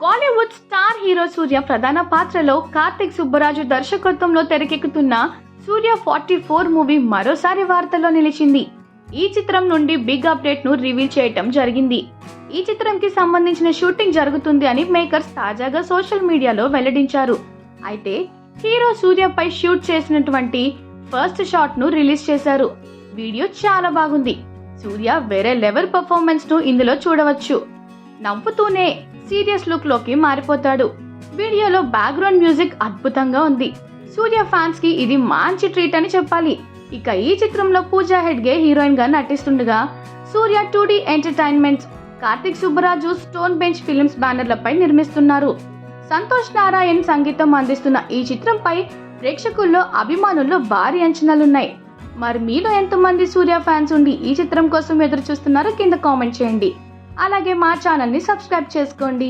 Kollywood star hero సూర్య ప్రధాన పాత్రలో కార్తిక్ సుబ్బరాజు దర్శకత్వంలో తెరకెక్కుతున్న సూర్య 44 మూవీ మరోసారి వార్తల్లో నిలిచింది. ఈ చిత్రం నుండి బిగ్ అప్డేట్ ను రివీల్ చేయటం జరిగింది. ఈ చిత్రంకి సంబంధించిన షూటింగ్ జరుగుతుంది అని మేకర్స్ తాజాగా సోషల్ మీడియాలో వెల్లడించారు. అయితే హీరో సూర్యపై షూట్ చేసినటువంటి ఫస్ట్ షాట్ ను రిలీజ్ చేశారు. వీడియో చాలా బాగుంది. సూర్య వేరే లెవెల్ పర్ఫార్మెన్స్ ను ఇందులో చూడవచ్చు. నవ్వుతూనే సీరియస్ లుక్ లోకి మారిపోతాడు. వీడియోలో బ్యాక్గ్రౌండ్ మ్యూజిక్ అద్భుతంగా ఉంది. సూర్య ఫ్యాన్స్ కి ఇది మంచి ట్రీట్ అని చెప్పాలి. ఇక ఈ చిత్రంలో పూజా హెగ్డే హీరోయిన్ గా నటిస్తుండగా Suriya 2D entertainments, Karthik Subbaraju stone bench films బ్యానర్లపై నిర్మిస్తున్నారు. సంతోష్ నారాయణ్ సంగీతం అందిస్తున్న ఈ చిత్రంపై ప్రేక్షకుల్లో అభిమానుల్లో భారీ అంచనాలున్నాయి. మరి మీలో ఎంతమంది సూర్య ఫ్యాన్స్ ఉండి ఈ చిత్రం కోసం ఎదురు చూస్తున్నారో కింద కామెంట్ చేయండి. అలాగే మా ఛానల్ని సబ్స్క్రైబ్ చేసుకోండి.